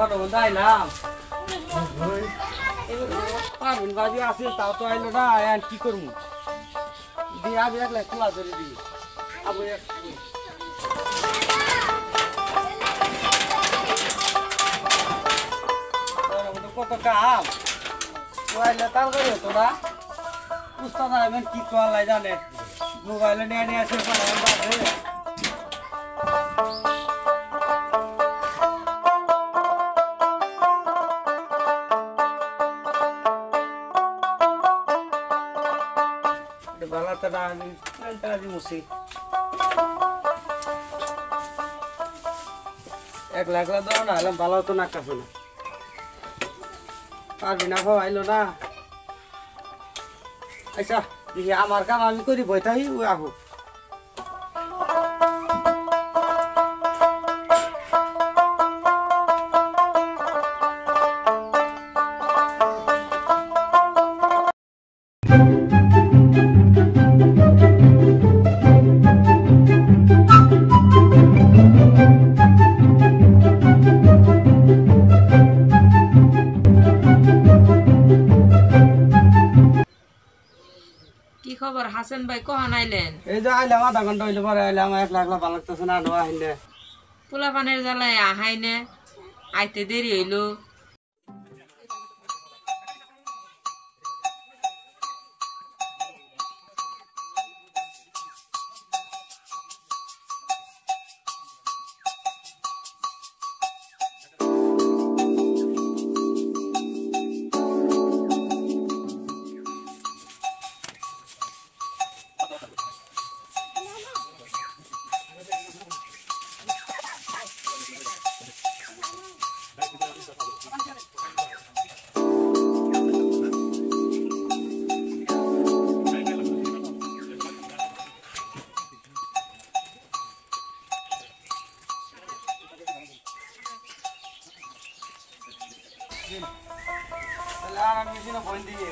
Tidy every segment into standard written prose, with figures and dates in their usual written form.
বন্ধু আইলাম পারবেন বাজি আছে তাও তো আইলো না আর কি করবো দিয়ে আমি একলা খোলা ধরে দিই আবু কত কাম আইলে তার করে হতো না উস্তাদ আইবেন কি করালাই জানে মোবাইলে নিয়ে নিয়ে আসে একলা একলা দাও না হলে ভালো তো না কাছে না পারবি না ভাও আইলো না আচ্ছা দেখি আমার কাম আমি করি বইতাই ও আহো খবর হাসান ভাই কখন আইলেন? এই যে আইলাম আধা ঘন্টা হইলে পরে আইলাম একলা একলা ভালো লাগতেছে না আনো আইলে পোলা পানের জ্বালায় আহাই না আইতে দেরি হইলো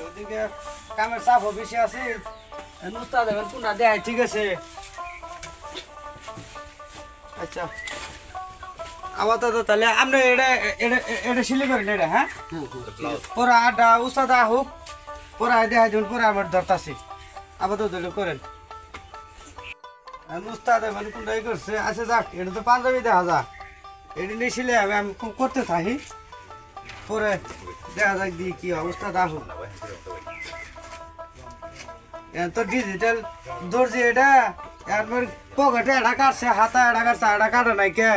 ওদিকে কামের চাপও বেশি আছে নুস্তা দেবেন কোনটা দেয় ঠিক আছে আচ্ছা আবার তো তাহলে আপনি এটা এটা এটা সিলি করেন এটা হ্যাঁ পরে আটা উস্তাদ হোক পরে দেখাই দেবেন পরে আমার ধরতাছি আবার তো ধরে করেন নুস্তা দেবেন কোনটাই করছে আচ্ছা যাক এটা তো পাঞ্জাবি দেখা যাক এটা নিয়ে সিলে আমি করতে থাকি পরে দেখা যাক দি কি অবস্থা দেখো তো ডিজিটাল দর্জি এটা এরপর পকেটে এটা কাটছে হাতা এটা কাটছে এটা কাটে নাই কে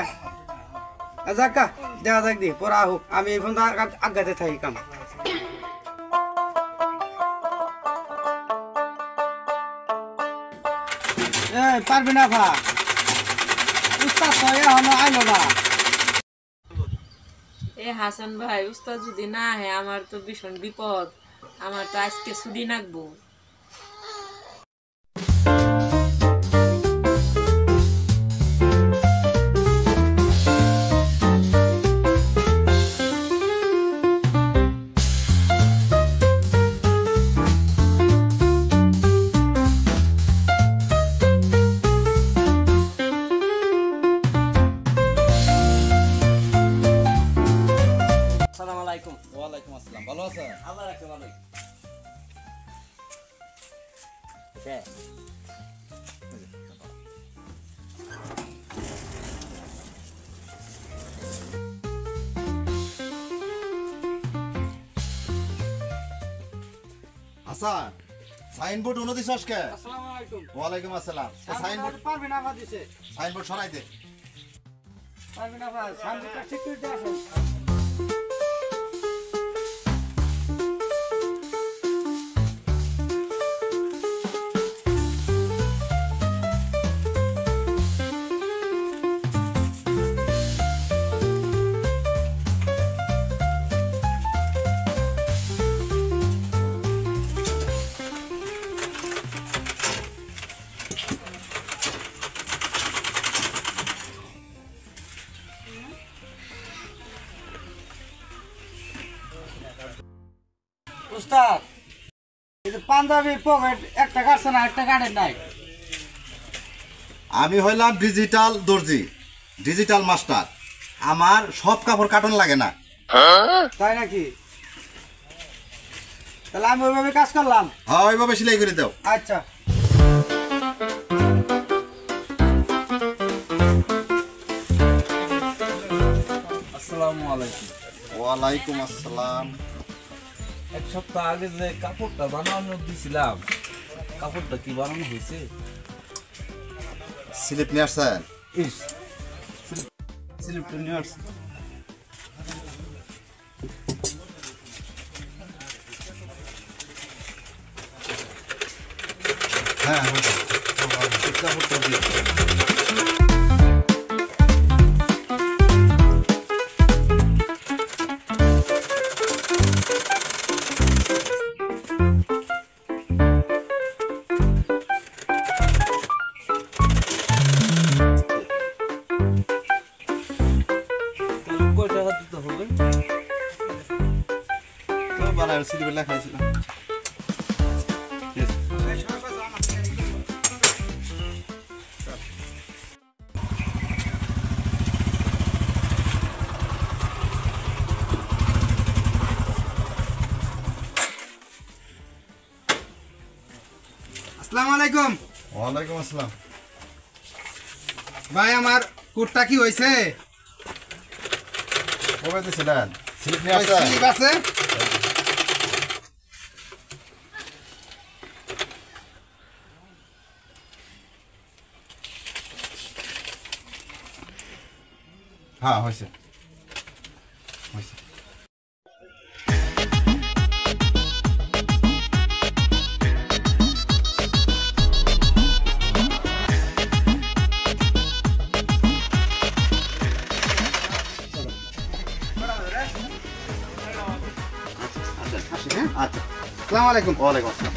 যাকা দেখা যাক দি পরে হোক আমি এখন তো আগাতে থাকি কাম পারবি না ভা উস্তাদ তো এখনো আইলো না এ হাসান ভাই উস্তাদ যদি না আহে আমার তো ভীষণ বিপদ আমার তো আজকে ছুটি নাকবো ওয়ালাইকুম আসসালাম ভালো আছেন আল্লাহ রাখে ভালোই আচ্ছা সাইনবোর্ড উন্নতি সসকে আসসালামু আলাইকুম ওয়ালাইকুম আসসালাম সাইনবোর্ড পারবি না ভা দিছে সাইনবোর্ড শোনাই দে পারবি না ভা সাইনবোর্ডটা ঠিক করে দে আসুন উস্তাদ এই যে পাঞ্জাবি পকেট একটা কাটছে না একটা কাটেন নাই আমি হইলাম ডিজিটাল দর্জি ডিজিটাল মাস্টার আমার সব কাপড় কাটন লাগে না তাই নাকি? তাহলে আমি ওইভাবে কাজ করলাম। হ্যাঁ ওইভাবে সেলাই করে দাও। আচ্ছা আসসালামু আলাইকুম। ওয়ালাইকুম আসসালাম। এক সপ্তাহ আগে যে কাপড়টা বানানো দিছিলাম, কাপড়টা কি বানানো হয়েছে? স্লিপ নিয়ে আসছেন? ইস, স্লিপটা নিয়ে আসছি। হ্যাঁ কাপড়টা দিয়ে তাহলে কয় টাকা দিতে হবে? তো বানায় স্লিপে লেখা ছিল। আসসালামু আলাইকুম। ওয়ালাইকুম আসসালাম। ভাই আমার কোটটা কি হয়েছে? কবে দিয়েছিলেন? স্লিপ নিয়ে আসছেন? ঠিক আছে। হ্যাঁ হয়েছে হয়েছে। আচ্ছা আসসালামু আলাইকুম। ওয়ালাইকুম আসসালাম।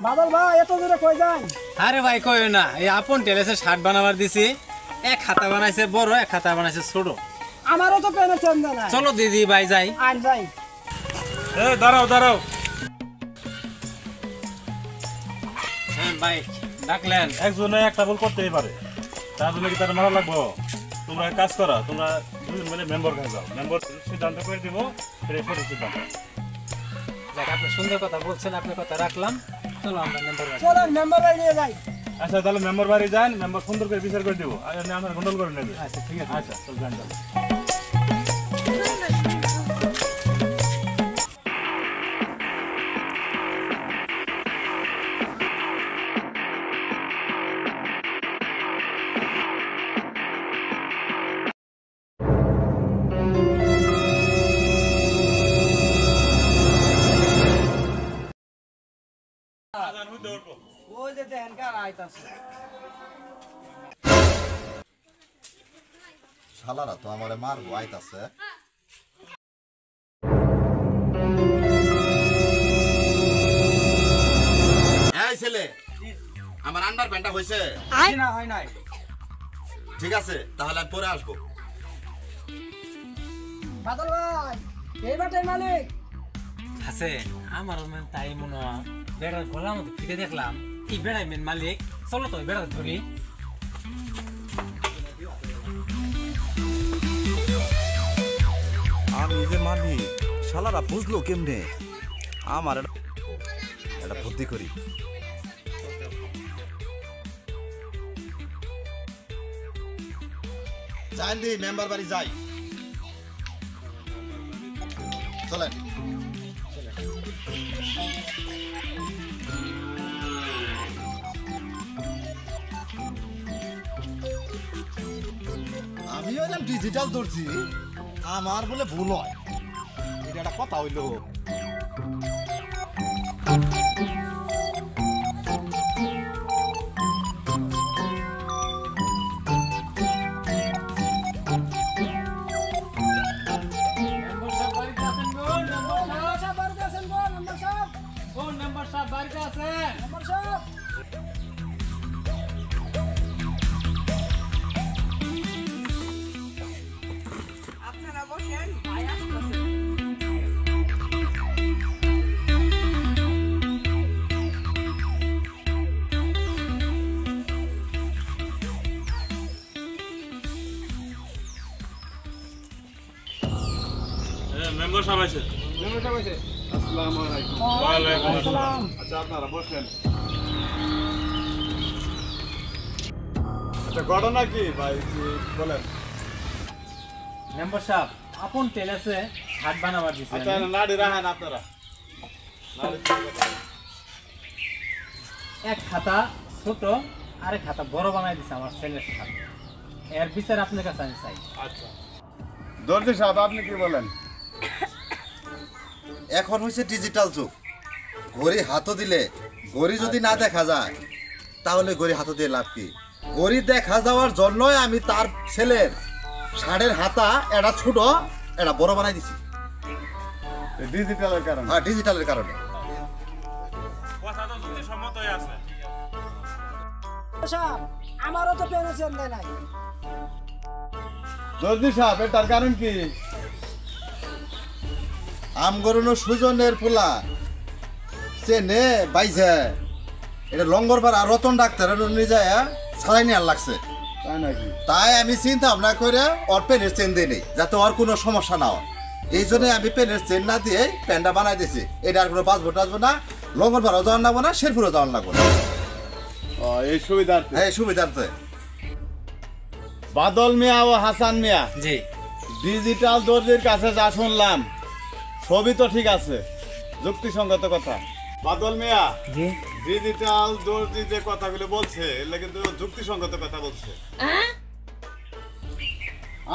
বাদল ভাই এত দূরে কই যান? আরে ভাই কই না, এই আপন টেলেসে শার্ট বানাবার দিছি। এক হাতা বানাইছে বড়, এক হাতা বানাইছে ছোট। আমারও তো পেনে চন্দা না। চলো দিদি ভাই যাই। আন যাই। দাঁড়াও দাঁড়াও। হ্যাঁ ভাই ডাকলেন? একজনে একটা ভুল করতেই পারে, তার জন্য কি তার মারা লাগবো? তোমরা এক কাজ করো, তোমরা দুজন মিলে মেম্বার কাছে যাও, মেম্বার সিদ্ধান্ত করে দিব, সেটাই সঠিক সিদ্ধান্ত। দেখ আপনি সুন্দর কথা বলছেন, আপনার কথা রাখলাম। চলো আমরা মেম্বার চলো মেম্বার বাড়ি নিয়ে যাই। আচ্ছা তাহলে মেম্বার বাড়ি যান, মেম্বার সুন্দর করে বিচার করে দিব, আর আমার গন্ডল করে নেবে। আচ্ছা ঠিক আছে। আচ্ছা চল যান যান। ওই যে দেখেন কার আইতাছে। শালারা তো আমারে মারবো আইতাছে। এই ছেলে, আমার আন্ডার প্যান্টটা হয়েছে? না হয় নাই। ঠিক আছে তাহলে আমি পরে আসবো। বাদল ভাই এই বাটের মালিক। আছে আমার তাই মনে হয়। বেড়ার গলার মধ্যে ফিরে দেখলাম, কি বেড়াই মেন মালিক। চলো তো বেড়াতে ধরি। আমি যে মালিক, শালারা বুঝলো কেমনে? আমার একটা বুদ্ধি করি। যাই দি মেম্বার বাড়ি যাই। চলেন। আমি ওইরকম ডিজিটাল ধরছি, আমার বলে ভুল হয়, এটা একটা কথা হইলো। মেম্বার সাহেব আছে। আসসালামু আলাইকুম। ওয়ালাইকুম আসসালাম। আচ্ছা আপনারা বসেন। আচ্ছা ঘটনা কি ভাই বলেন। মেম্বার সাহেব আপন টেলেছে হাট বানাবার দিছে আচ্ছা নাড়ি রাখেন আপনারা। এক খাতা ছোট আর এক খাতা বড় বানাই দিছে আমার ছেলের সাথে এর বিচার আপনার কাছে আমি চাই আচ্ছা দর্জি সাহেব আপনি কি বলেন? এখন হচ্ছে ডিজিটাল যুগ, ঘড়ি হাতও দিলে ঘড়ি যদি না দেখা যায় তাহলে ঘড়ি হাতও দিয়ে লাভ কি? ঘড়ি দেখা যাওয়ার জন্যই আমি তার ছেলের ষাঁড়ের হাতা এটা ছোট এটা বড় বানাই দিছি। ডিজিটালের কারণে। হ্যাঁ, ডিজিটালের কারণে। কথা তো যুক্তিসম্মতই আছে। আমারও তো পেরেছেন নাই। দর্জি সাহেব এটার কারণ কি? আমগরুনো সুজনের পোলা চেনে বাইছে এটা লঙ্গরবার আর রতন ডাক্তার নিয়ে যায় ছাড়াই নেওয়ার লাগছে। তাই নাকি? তাই আমি চিন্তা ভাবনা করে ওর পেনের চেন দিই নেই যাতে ওর কোনো সমস্যা না হয়। এই জন্য আমি পেনের চেন না দিয়ে প্যান্টটা বানাই দিয়েছি। এটা আর কোনো বাঁচবো টাচবো না, লঙ্গরবারও যাওয়ার লাগবো না, শেরপুরও যাওয়ার লাগবো না। এই সুবিধার হ্যাঁ, সুবিধার্থে। বাদল মিয়া ও হাসান মিয়া জি ডিজিটাল দর্জির কাছে যা শুনলাম সবই তো ঠিক আছে, যুক্তিসঙ্গত কথা। বাদল মিয়া জি ডিজিটাল দর্জি যে কথাগুলো বলছে এগুলো কিন্তু যুক্তিসঙ্গত কথা বলছে।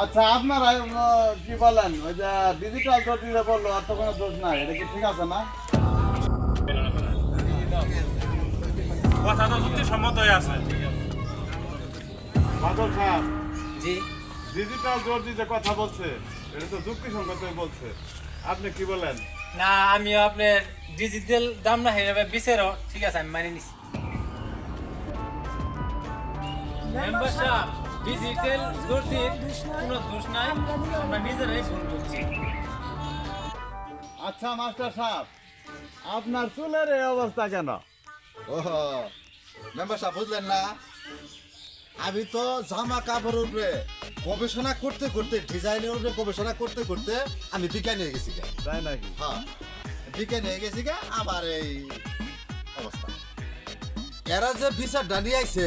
আচ্ছা আপনারা কি বলেন? ওই যে ডিজিটাল দর্জি যে বললো আর তো কোনো দোষ নাই, এটা কি ঠিক আছে না? কথা তো যুক্তিসম্মতই আছে। বাদল সাহেব জি ডিজিটাল দর্জি যে কথা বলছে এটা তো যুক্তিসঙ্গতই বলছে, আপনি কি বলেন? না আমি আপনার ডিজিটাল দাম না হিসাবে বিচারও ঠিক আছে আমি মানি নিছি। মেম্বার সাহেব ডিজিটাল দর্জির কোনো দোষ নাই, আমরা নিজেরাই ভুল করছি। আচ্ছা মাস্টার সাহেব আপনার চুলের এই অবস্থা কেন? ওহো, মেম্বার সাহেব বুঝলেন না, আমি তো জামা কাপড়ের উপরে গবেষণা করতে করতে ডিজাইনের উপরে গবেষণা করতে করতে আমি বিজ্ঞানী হয়ে গেছি। তাই নাকি? হ্যাঁ, বিজ্ঞানী হয়ে গেছি আবার এই অবস্থা। এরা যে বিচারটা নিয়ে আইছে,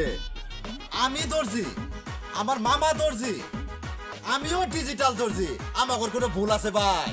আমি দর্জি, আমার মামা দর্জি, আমিও ডিজিটাল দর্জি, আমার কোনো ভুল আছে ভাই?